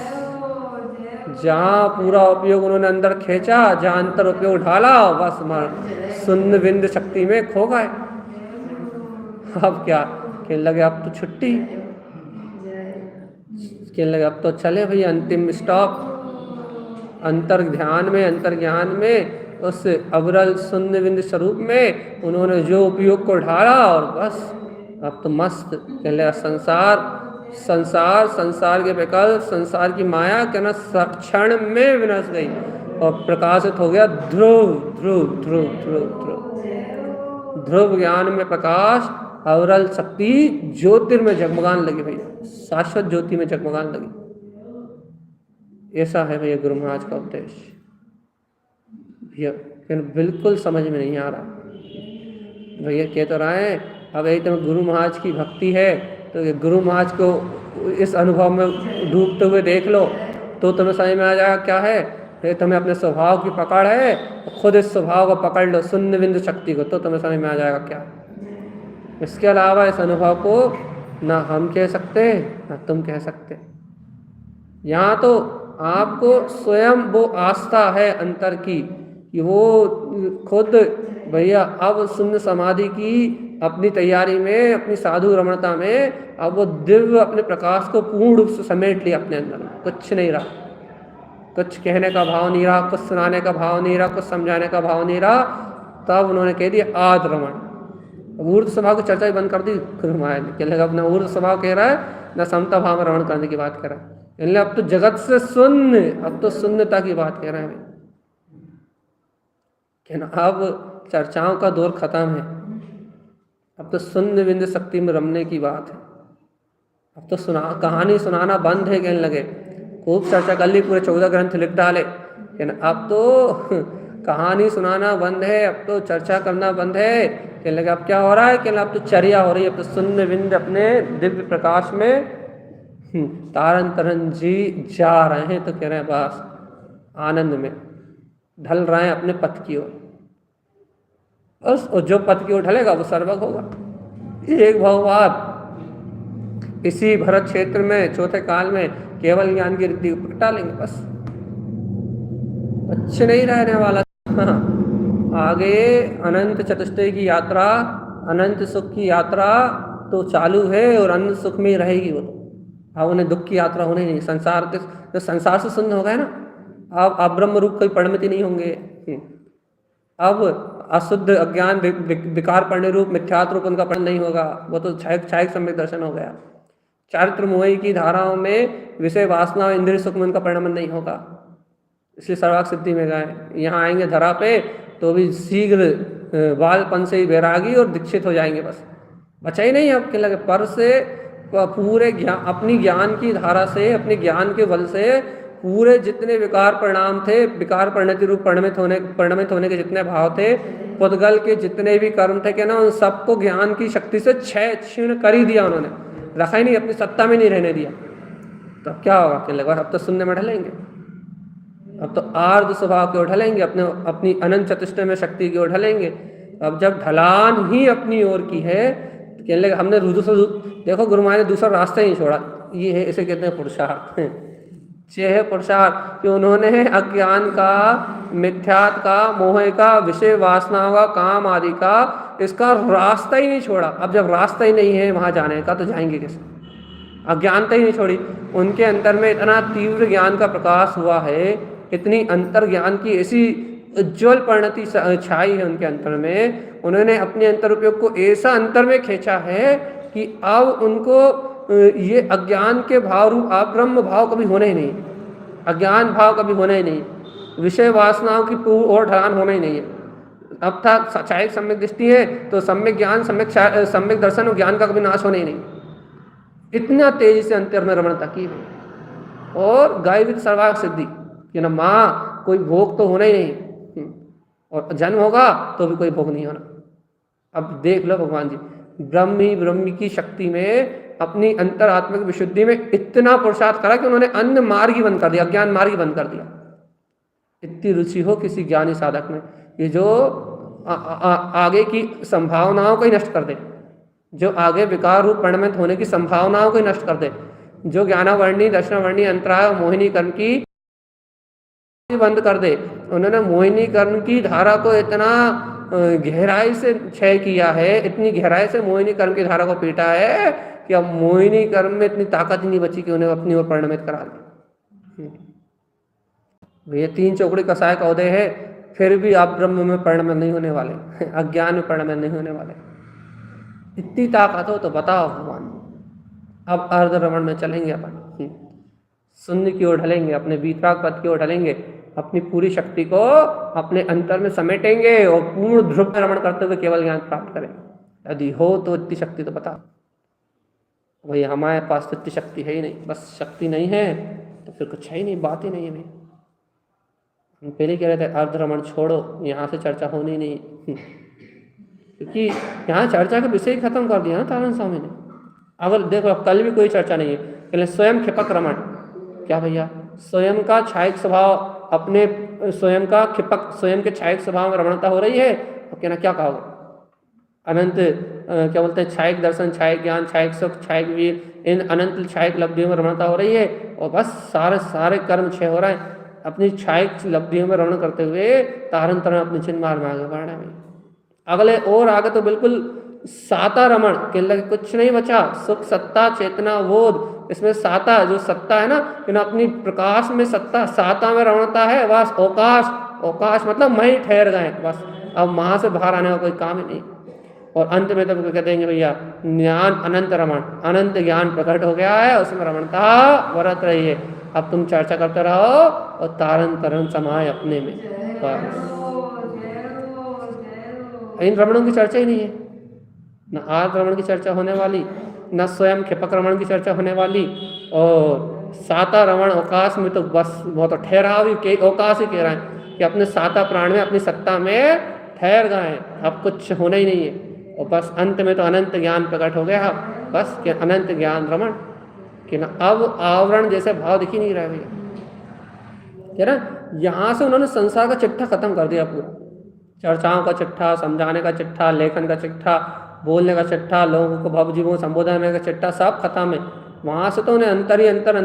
जहाँ पूरा उपयोग उन्होंने अंदर खींचा, जहाँ अंतर उपयोग ढाला, बस शून्य बिंद शक्ति में खो गए। अब क्या कहने लगे, अब तो छुट्टी, कहने लगे अब तो चले भैया अंतिम स्टॉप, अंतर ध्यान में, अंतर ज्ञान में, उस अविरल शून्य बिंद स्वरूप में उन्होंने जो उपयोग को ढाला, और बस अब तो मस्त। कहने लगा संसार के विकल्प, संसार की माया कहना क्षण में विनश गई, और प्रकाशित हो गया ध्रुव ध्रुव ध्रुव ध्रुव ध्रुव ध्रुव ज्ञान में प्रकाश, अविरल शक्ति ज्योतिर्मय जगमगान लगी भैया, शाश्वत ज्योति में जगमगान लगी। ऐसा है भैया गुरु महाराज का उद्देश्य। भैया बिल्कुल समझ में नहीं आ रहा। भैया कह तो रहे हैं, अब यही तो गुरु महाराज की भक्ति है, तो ये गुरु महाराज को इस अनुभव में डूबते हुए देख लो तो तुम्हें समझ में आ जाएगा क्या है। फिर तुम्हें अपने स्वभाव की पकड़ है, खुद इस स्वभाव को पकड़ लो, शून्य बिंदु शक्ति को, तो तुम्हें समझ में आ जाएगा क्या है। इसके अलावा इस अनुभव को ना हम कह सकते ना तुम कह सकते। यहाँ तो आपको स्वयं वो आस्था है अंतर की, कि वो खुद भैया अब शून्य समाधि की अपनी तैयारी में, अपनी साधु रमणता में, अब वो दिव्य अपने प्रकाश को पूर्ण रूप से समेट लिया अपने अंदर में। कुछ नहीं रहा, कुछ कहने का भाव नहीं रहा, कुछ सुनाने का भाव नहीं रहा, कुछ समझाने का भाव नहीं रहा। तब उन्होंने कह दिया आद रमण। ऊर्ध्व स्वभाव की चर्चा ही बंद कर दी गुरु महाराज ने। कहने लगा अपना ऊर्ध्व स्वभाव कह रहा है, न समता भाव में रमण करने की बात कर रहा है। इसलिए अब तो जगत से शून्य, अब तो शून्यता की बात कह रहे हैं। कहना अब चर्चाओं का दौर खत्म है, अब तो शून्य बिंदु शक्ति में रमने की बात है। अब तो कहानी सुनाना बंद है। कहने लगे खूब चर्चा कर ली, पूरे 14 ग्रंथ लिख डाले, कहना अब तो कहानी सुनाना बंद है, अब तो चर्चा करना बंद है। कहने लगे अब क्या हो रहा है, कहना अब तो चर्या हो रही है, अब तो शून्य बिंद अपने दिव्य प्रकाश में तारन तरन जी जा रहे हैं। तो कह रहे हैं बस आनंद में ढल रहे हैं अपने पथ की ओर। बस, और जो पथ की ओर ढलेगा वो सर्वज्ञ होगा। एक भववाद इसी भरत क्षेत्र में चौथे काल में केवल ज्ञान की रिद्धि को डालेंगे, बस अच्छे नहीं रहने वाला। हाँ, आगे अनंत चतुष्टय की यात्रा, अनंत सुख की यात्रा तो चालू है, और अनंत सुख में ही रहेगी वो। अब उन्हें दुख की यात्रा होनी नहीं, संसार से शून्य हो गए ना, अब अब्रह्म रूप कोई परिणत नहीं होंगे। अब अशुद्ध अज्ञान विकार पढ़ने रूप मिथ्यात्व रूप उनका पढ़ नहीं होगा, वो तो छायक सम्यक दर्शन हो गया। चारित्र मोही की धाराओं में विषय वासना और इंद्रिय सुख में उनका परिणमन नहीं होगा, इसलिए सर्वाग सिद्धि में गए। यहाँ आएंगे धरा पे तो भी शीघ्र बालपन से ही वैरागी और दीक्षित हो जाएंगे, बस बचा ही नहीं आपके लगे पर से पूरे ज्ञान, अपनी ज्ञान की धारा से, अपने ज्ञान के बल से पूरे जितने विकार परिणाम थे, विकार परिणति रूप परिणमित होने के जितने भाव थे, पुद्गल के जितने भी कर्म थे, क्या ना, उन सबको ज्ञान की शक्ति से क्षीण कर ही दिया उन्होंने, रखा ही नहीं, अपनी सत्ता में नहीं रहने दिया। तो अब क्या होगा, क्या अब तो शून्य में ढलेंगे, अब तो आर्ध स्वभाव की ओर ढलेंगे, अपनी अनंत चतुष्टय में शक्ति की ओर ढलेंगे। अब जब ढलान ही अपनी ओर की है, कहने लगे हमने देखो गुरु महाराज ने दूसरा रास्ता ही नहीं छोड़ा, ये है, इसे कहते हैं पुरुषार्थ। ये है पुरुषार्थ कि उन्होंने अज्ञान का, मिथ्यात्व का, मोह का, विषय वासनाओं का, काम आदि का, इसका रास्ता ही नहीं छोड़ा। अब जब रास्ता ही नहीं है वहाँ जाने का, तो जाएंगे कैसे? अज्ञानता ही नहीं छोड़ी, उनके अंतर में इतना तीव्र ज्ञान का प्रकाश हुआ है, इतनी अंतर ज्ञान की ऐसी उज्ज्वल परिणति छाई है उनके अंतर में, उन्होंने अपने अंतर उपयोग को ऐसा अंतर में खींचा है कि अब उनको ये अज्ञान के भाव रूप अब्रह्म भाव कभी होना ही नहीं, अज्ञान भाव कभी होना ही नहीं, विषय वासनाओं की और ढलान होना ही नहीं है। अब था छायक सम्यक दृष्टि है तो सम्यक ज्ञान, सम्यक दर्शन और ज्ञान का कभी नाश होना ही नहीं, इतना तेजी से अंतर में रमणता की है। और गायवित सर्वाग सिद्धि कि ना माँ कोई भोग तो होना ही नहीं, और जन्म होगा तो भी कोई भोग नहीं होना। अब देख लो भगवान जी ब्रह्मी की शक्ति में, अपनी अंतरात्मिक विशुद्धि में इतना पुरुषार्थ करा कि उन्होंने अन्य मार्ग ही बंद कर दिया, अज्ञान मार्ग ही बंद कर दिया। इतनी रुचि हो किसी ज्ञानी साधक में, ये जो आगे की संभावनाओं को ही नष्ट कर दे, जो आगे विकार रूप परिणमित होने की संभावनाओं को ही नष्ट कर दे, जो ज्ञानावर्णी, दर्शनावर्णी, अंतराय, मोहिनी कर्म की बंद कर दे। उन्होंने मोहिनी कर्म की धारा को इतना गहराई से क्षय किया है, इतनी गहराई से मोहिनी कर्म की धारा को पीटा है कि अब मोहिनी कर्म में इतनी ताकत ही नहीं बची कि उन्हें अपनी ओर परिणमित करा दे। ये 3 चौकड़ी कसाय का उदय है, फिर भी आप ब्रह्म में परिणमित नहीं होने वाले, अज्ञान में परिणमित नहीं होने वाले। इतनी ताकत हो तो बताओ भगवान। अब अर्ध रमण में चलेंगे अपन, शून्य की ओर ढलेंगे, अपने वीतराग पद की ओर ढलेंगे, अपनी पूरी शक्ति को अपने अंतर में समेटेंगे और पूर्ण ध्रुव में रमण करते हुए केवल ज्ञान प्राप्त करें। यदि हो तो इतनी शक्ति तो बता। वही हमारे पास तो इतनी शक्ति है ही नहीं, बस शक्ति नहीं है तो फिर कुछ है ही नहीं, बात ही नहीं है भाई। हम पहले कह रहे थे अर्ध रमण छोड़ो, यहाँ से चर्चा होनी नहीं, क्योंकि यहाँ चर्चा का विषय खत्म कर दिया ना तारण स्वामी ने। अगर देखो कल भी कोई चर्चा नहीं है, पहले स्वयं क्षिपक रमण, क्या भैया स्वयं का छायक स्वभाव, अपने स्वयं का क्षिपक, स्वयं के छायक स्वभाव में रमणता हो रही है, अब कहना क्या कहोगे? अनंत क्या बोलते हैं, छायक दर्शन, छायक ज्ञान, छायक सुख, छायक वीर, इन अनंत छायक लब्धियों में रमणता हो रही है, और बस सारे कर्म क्षय हो रहे हैं। अपनी छायक लब्धियों में रमण करते हुए तारण तरण अपने चिन्ह मार्ग में आगे बढ़ना है। अगले और आगे तो बिल्कुल साता रमण के लगे, कुछ नहीं बचा, सुख सत्ता चेतना बोध, इसमें साता जो सत्ता है ना, इन अपनी प्रकाश में सत्ता, साता में रमणता है, बस अवकाश मतलब मैं ठहर गए, बस अब वहां से बाहर आने का कोई काम ही नहीं। और अंत में तो कह देंगे भैया ज्ञान अनंत रमण, अनंत ज्ञान प्रकट हो गया है, उसमें रमणता बरत रही है। अब तुम चर्चा करते रहो और तारण तरण समाये अपने में, बस इन रमणों की चर्चा ही नहीं है, न आर्ध रमण की चर्चा होने वाली, न स्वयं क्षिपक रमण की चर्चा होने वाली, और साता रमण अवकाश में तो बस बहुत तो ठहराव ही, अवकाश ही कह रहे हैं कि अपने साता प्राण में, अपनी सत्ता में ठहर गए, अब कुछ होना ही नहीं है। और बस अंत में तो अनंत ज्ञान प्रकट हो गया, बस कि अनंत ज्ञान रमण कि ना अब आवरण जैसे भाव दिख ही नहीं रहा भैया, क्या ना। यहाँ से उन्होंने संसार का चिट्ठा खत्म कर दिया, पूरा चर्चाओं का चिट्ठा, समझाने का चिट्ठा, लेखन का चिट्ठा, बोलने का चिट्ठा, लोगों को भवजीवों को संबोधन करने का चिट्ठा, सब खत्म है। वहाँ से तो उन्हें अंतर ही अंतर,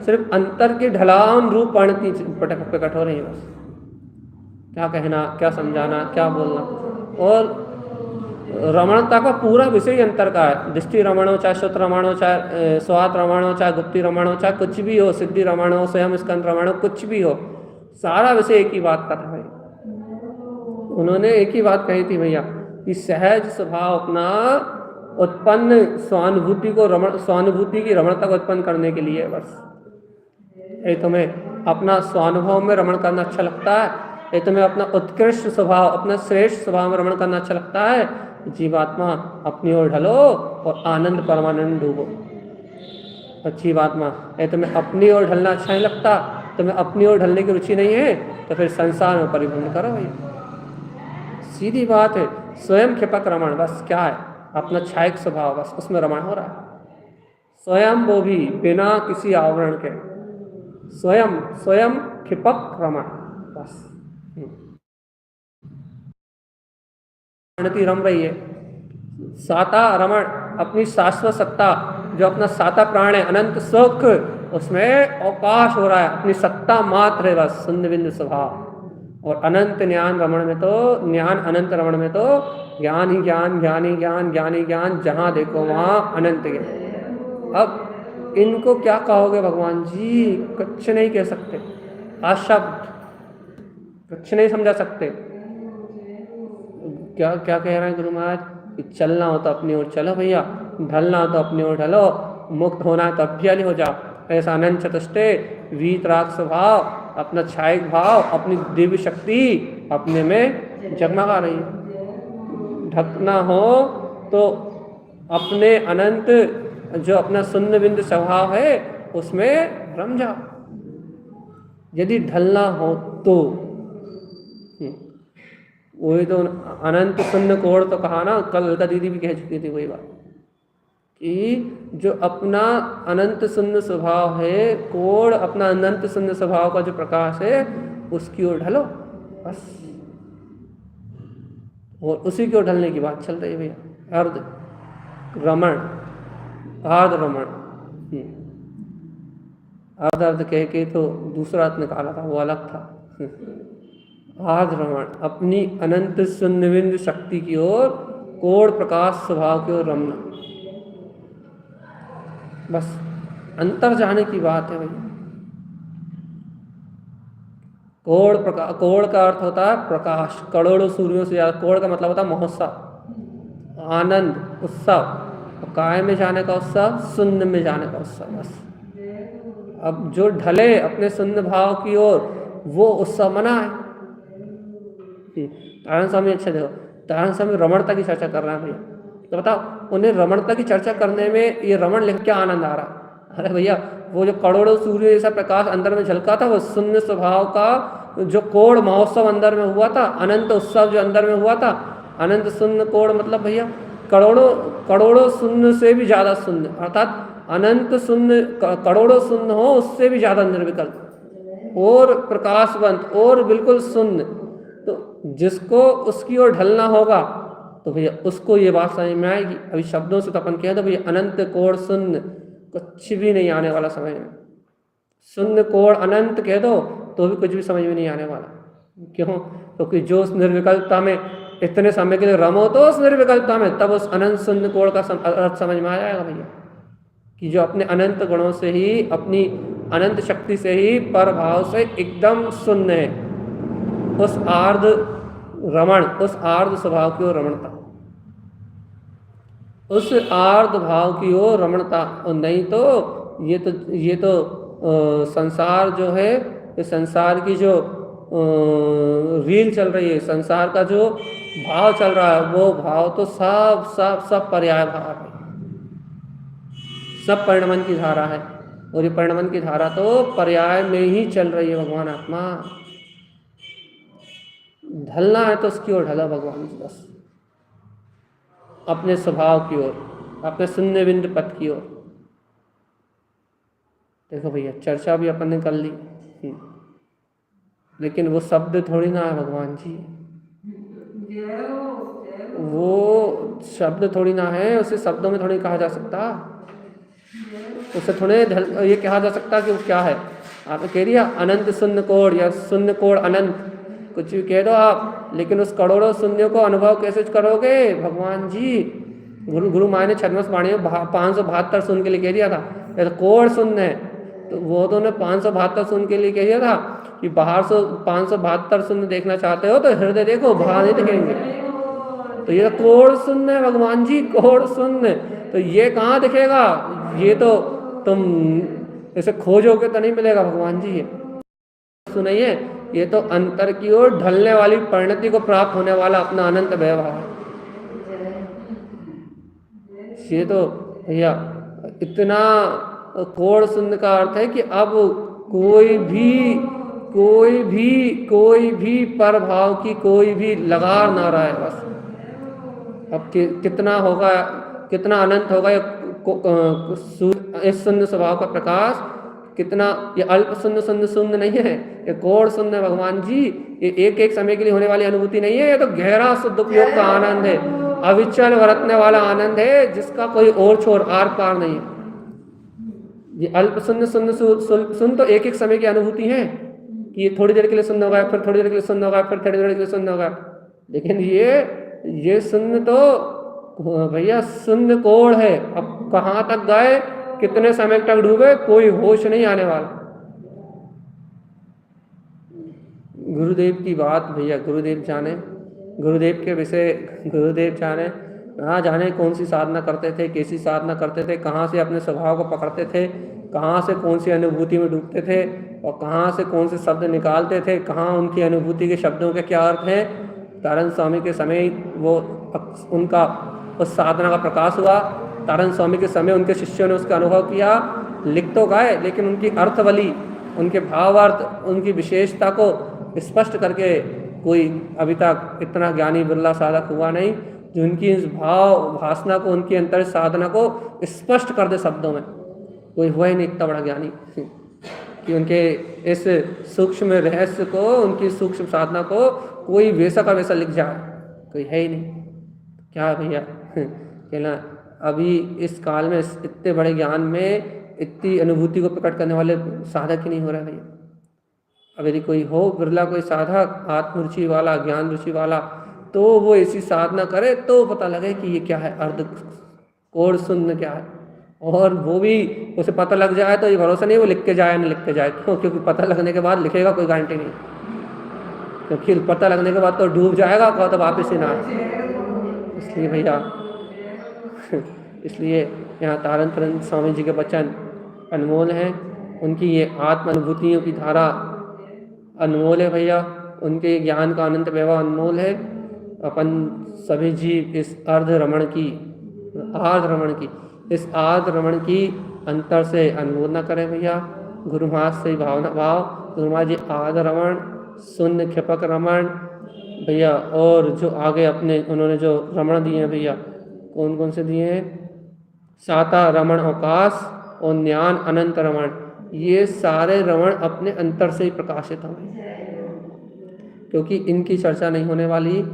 सिर्फ अंतर की ढलान रूप परिणति प्रकट हो रही है। बस क्या कहना, क्या समझाना, क्या बोलना। और रमणता का पूरा विषय ही अंतर का है। दृष्टि रमण हो, चाहे श्रुत रमण हो, चाहे स्वात रमण हो, चाहे गुप्ति रमण हो, चाहे कुछ भी हो, सिद्धि रमण हो, स्वयं स्कंद रमण हो, कुछ भी हो, सारा विषय एक ही बात कर रहा है। उन्होंने एक ही बात कही थी भैया कि सहज स्वभाव अपना उत्पन्न स्वानुभूति को स्वानुभूति की रमणता को उत्पन्न करने के लिए बस। ये तुम्हें अपना स्वानुभव में रमण करना अच्छा लगता है, ये तुम्हें अपना उत्कृष्ट स्वभाव, अपना श्रेष्ठ स्वभाव में रमण करना अच्छा लगता है, जीवात्मा अपनी ओर ढलो और आनंद परमानंद डूबो। अच्छी बात्मा ये तुम्हें अपनी ओर ढलना अच्छा नहीं लगता, तुम्हें अपनी ओर ढलने की रुचि नहीं है, तो फिर संसार में परिभ्रमण करो भैया। सीधी बात है। स्वयं क्षिपक रमण, बस क्या है, अपना छायक स्वभाव, बस उसमें रमण हो रहा है। स्वयं वो भी बिना किसी आवरण के, स्वयं क्षिपक रमण, बस रम रही है। साता रमण, अपनी शाश्वत सत्ता, जो अपना साता प्राण है, अनंत सुख, उसमें अवकाश हो रहा है, अपनी सत्ता मात्र है बस, शून्य बिंदु स्वभाव। और अनंत ज्ञान रमण में तो, ज्ञान अनंत रमण में तो ज्ञान ही ज्ञान, ज्ञान ही ज्ञान, ज्ञान ही ज्ञान, जहाँ देखो वहाँ अनंत ज्ञान। अब इनको क्या कहोगे भगवान जी, कुछ नहीं कह सकते, अशब्द, कुछ नहीं समझा सकते। क्या क्या कह रहे हैं गुरु महाराज कि चलना हो तो अपनी ओर चलो भैया, ढलना हो तो अपनी ओर ढलो, मुक्त होना है तो अभ्यली हो जाओ। ऐसा अनंत चतुष्टय वीतराग स्वभाव, अपना छायक भाव, अपनी दिव्य शक्ति अपने में जगमगा रही है। ढकना हो तो अपने अनंत, जो अपना शून्य बिंदु स्वभाव है, उसमें रम जाओ। यदि ढलना हो तो वही तो अनंत शून्य कोण तो कहा ना, कल ललिता दीदी भी कह चुकी थी वही बात कि जो अपना अनंत शून्य स्वभाव है, कोण अपना अनंत शून्य स्वभाव का जो प्रकाश है, उसकी ओर ढलो बस। और उसी की ओर ढलने की बात चल रही है भैया। अर्ध रमण, अर्ध रमण, अर्ध अर्ध कह के तो दूसरा अर्थ निकाला था, वो अलग था। अर्ध रमण, अपनी अनंत शून्य बिंदु शक्ति की ओर, कोण प्रकाश स्वभाव की ओर रमना, बस अंतर जाने की बात है भैया। कोण का अर्थ होता है प्रकाश, करोड़ों सूर्यों से ज्यादा। कोण का मतलब होता है महोत्सव, आनंद, उत्सव। काय में जाने का उत्सव, शून्य में जाने का उत्सव, बस। अब जो ढले अपने शून्य भाव की ओर, वो उत्सव मनाए। तारण स्वामी, अच्छा देखो, तारण स्वामी रमणता की चर्चा कर रहे हैं भैया, तो बताओ उन्हें रमणता की चर्चा करने में ये रमण लिख क्या आनंद आ रहा? अरे भैया, वो जो करोड़ों सूर्य जैसा प्रकाश अंदर में झलका था, वो शून्य स्वभाव का जो कोण महोत्सव अंदर में हुआ था, अनंत उत्सव जो अंदर में हुआ था, अनंत शून्य कोण मतलब भैया करोड़ों शून्य से भी ज्यादा शून्य, अर्थात अनंत शून्य, करोड़ों शून्य हो उससे भी ज्यादा निर्विकल्प और प्रकाशवंत और बिल्कुल शून्य। तो जिसको उसकी ओर ढलना होगा तो भैया उसको ये बात समझ में आएगी। अभी शब्दों से तो अपन कह दो भैया अनंत कोण शून्य, कुछ भी नहीं आने वाला समझ में। शून्य कोण अनंत कह दो तो भी कुछ भी समझ में नहीं आने वाला। क्यों? क्योंकि जो उस निर्विकल्पता में इतने समय के लिए रमो तो उस निर्विकल्पता में, तब उस अनंत शून्य कोण का अर्थ समझ में आ जाएगा भैया कि जो अपने अनंत गुणों से ही, अपनी अनंत शक्ति से ही, पर भाव से एकदम शून्य है। उस आर्ध रमण, उस आर्ध स्वभाव की ओर रमणता, उस आर्ध भाव की ओर रमणता। और नहीं तो ये तो संसार जो है, ये संसार की जो रील चल रही है, संसार का जो भाव चल रहा है, वो भाव तो सब पर्याय भाव है, सब परिणमन की धारा है। और ये परिणमन की धारा तो पर्याय में ही चल रही है भगवान आत्मा। ढलना है तो उसकी ओर ढला भगवान जी, बस अपने स्वभाव की ओर, अपने शून्य बिंदु पथ की ओर। देखो भैया, चर्चा भी अपन ने कर ली, लेकिन वो शब्द थोड़ी ना है भगवान जी, वो शब्द थोड़ी ना है, उसे शब्दों में थोड़ी कहा जा सकता, उसे थोड़े ये कहा जा सकता कि वो क्या है। आप कह रही है अनंत शून्य कोण या शून्य कोण अनंत, कुछ भी कह दो आप, लेकिन उस करोड़ों शून्यों को अनुभव कैसे करोगे भगवान जी? गुरु माँ ने छद्मस वाणी में 572 शून्य के लिए कह दिया था, ये तो कोड़ शून्य है। तो वो तो ने 572 शून्य के लिए कह दिया था कि बाहर से 572 शून्य देखना चाहते हो तो हृदय देखो, बाहर नहीं दिखेंगे। तो ये तो कोड़ शून्य है भगवान जी, कोड़ शून्य। तो ये कहाँ दिखेगा? ये तो तुम इसे खोजोगे तो नहीं मिलेगा भगवान जी। ये सुनिए, ये तो अंतर की ओर ढलने वाली परिणति को प्राप्त होने वाला अपना अनंत व्यवहार है। ये तो भैया इतना कोड़ शून्य का अर्थ है कि अब कोई भी परभाव की कोई भी लगार ना रहा है बस। अब कितना होगा, कितना अनंत होगा इस शून्य स्वभाव का प्रकाश, कितना ये अल्प शून्य शून्य शून्य नहीं है, ये कोड़ शून्य भगवान जी। ये एक समय के लिए होने वाली अनुभूति नहीं है, ये तो गहरा शुद्ध उपयोग का आनंद है, अविचल बरतने वाला आनंद है, जिसका कोई और छोर आर पार नहीं है। ये अल्प शून्य शून्य शून्य तो एक समय की अनुभूति है कि ये थोड़ी देर के लिए शून्य होगा, फिर थोड़ी देर के लिए शून्य होगा, फिर थोड़ी देर के लिए शून्य होगा। लेकिन ये शून्य तो भैया शून्य कोड़ है। अब कहाँ तक गए, कितने समय तक डूबे, कोई होश नहीं आने वाला। गुरुदेव की बात भैया गुरुदेव जाने, गुरुदेव के विषय गुरुदेव जाने। ना जाने कौन सी साधना करते थे, कैसी साधना करते थे, कहाँ से अपने स्वभाव को पकड़ते थे, कहाँ से कौन सी अनुभूति में डूबते थे और कहाँ से कौन से शब्द निकालते थे, कहाँ उनकी अनुभूति के शब्दों के क्या अर्थ हैं। तारण स्वामी के समय वो उनका उस साधना का प्रकाश हुआ। तारण स्वामी के समय उनके शिष्यों ने उसका अनुभव किया, लिख तो गए, लेकिन उनकी अर्थवली, उनके भावार्थ, उनकी विशेषता को स्पष्ट करके कोई अभी तक इतना ज्ञानी बिरला साधक हुआ नहीं जो उनकी इस भाव भासना को, उनकी अंतर साधना को स्पष्ट कर दे शब्दों में। कोई हुआ ही नहीं इतना बड़ा ज्ञानी कि उनके इस सूक्ष्म रहस्य को, उनकी सूक्ष्म साधना को कोई वैसा का वैसा लिख जाए, कोई है ही नहीं। क्या भैया कहना, अभी इस काल में इतने बड़े ज्ञान में इतनी अनुभूति को प्रकट करने वाले साधक ही नहीं हो रहे भैया। अब यदि कोई हो बिरला कोई साधक आत्मरुचि वाला, ज्ञान रुचि वाला, तो वो ऐसी साधना करे तो पता लगे कि ये क्या है, अर्ध कोड़ शून्य क्या है। और वो भी उसे पता लग जाए तो ये भरोसा नहीं वो लिख के जाए, नहीं लिख के जाए। क्यों? क्योंकि पता लगने के बाद लिखेगा कोई गारंटी नहीं, क्योंकि पता लगने के बाद तो डूब जाएगा, कहो तो वापस ही ना आए। इसलिए भैया इसलिए यहाँ तारण स्वामी जी के वचन अनमोल हैं। उनकी ये आत्म अनुभूतियों की धारा अनमोल है भैया, उनके ज्ञान का अनंत वैभव अनमोल है। अपन सभी जीव इस आर्ध रमण की अंतर से अनुमोदना करें भैया। गुरु महाराज से भावना भाव, गुरु महाराज जी आर्ध रमण, शून्य क्षपक रमण भैया, और जो आगे अपने उन्होंने जो रमण दिए हैं भैया, कौन कौन से दिए हैं, साता रमण अवकाश और ज्ञान अनंत रमण, ये सारे रमण अपने अंतर से ही प्रकाशित हुए, क्योंकि इनकी चर्चा नहीं होने वाली।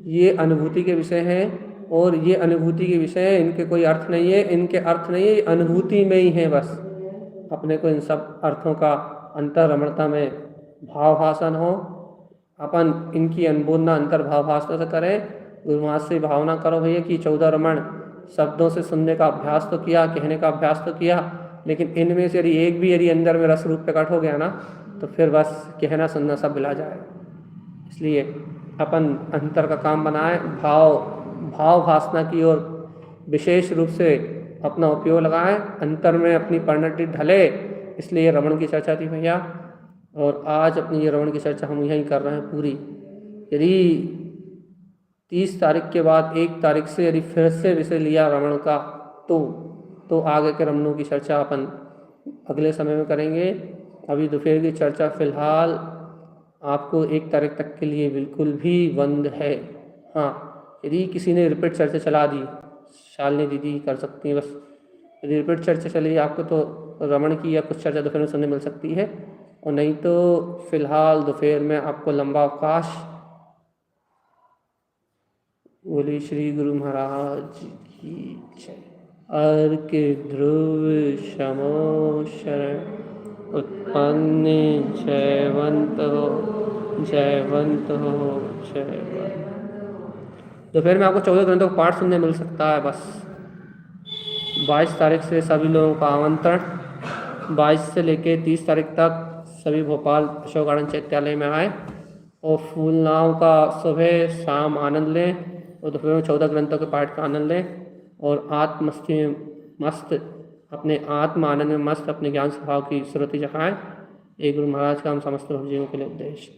ये अनुभूति के विषय हैं और ये अनुभूति के विषय हैं, इनके कोई अर्थ नहीं है, इनके अर्थ नहीं है, अनुभूति में ही है बस। अपने को इन सब अर्थों का अंतर रमणता में भाव भाषण हो, अपन इनकी अनुबोधना अंतर भाव भाषण से करें। गुरु महाराज से भावना करो भैया कि 14 रमण शब्दों से सुनने का अभ्यास तो किया, कहने का अभ्यास तो किया, लेकिन इनमें से यदि एक भी यदि अंदर में रस रूप प्रकट हो गया ना, तो फिर बस कहना सुनना सब मिला जाएगा। इसलिए अपन अंतर का काम बनाए, भाव भासना की ओर विशेष रूप से अपना उपयोग लगाएं, अंतर में अपनी परिणति ढले। इसलिए रमण की चर्चा थी भैया, और आज अपनी ये रमण की चर्चा हम यहीं कर रहे हैं पूरी। यदि 30 तारीख के बाद 1 तारीख से यदि फिर से विषय लिया रमण का, तो आगे के रमणों की चर्चा अपन अगले समय में करेंगे। अभी दोपहर की चर्चा फिलहाल आपको 1 तारीख तक के लिए बिल्कुल भी बंद है। हाँ, यदि किसी ने रिपीट चर्चा चला दी, शालिनी दीदी कर सकती हैं बस। यदि रिपीट चर्चा चली आपको तो रमण की या कुछ चर्चा दोपहर में सुनने मिल सकती है, और नहीं तो फिलहाल दोपहर में आपको लंबा अवकाश। बोली श्री गुरु महाराज की जय। अर्क ध्रुव शमो शरण उत्पन्न जयवंत हो, जयवंत हो, जयवंत। दोपहर में आपको 14 ग्रंथों का पाठ सुनने मिल सकता है। बस 22 तारीख से सभी लोगों का आमंत्रण, 22 से लेके 30 तारीख तक सभी भोपाल अशोक गार्डन चैत्यालय में आए और फूल नाव का सुबह शाम आनंद लें और दोपहर में 14 ग्रंथों के पाठ का आनंद लें और आत्मस्ती में मस्त, अपने आत्म आनंद में मस्त अपने ज्ञान स्वभाव की सुरति जगाएं। एक गुरु महाराज का हम समस्त भक्तजनों के लिए उपदेश।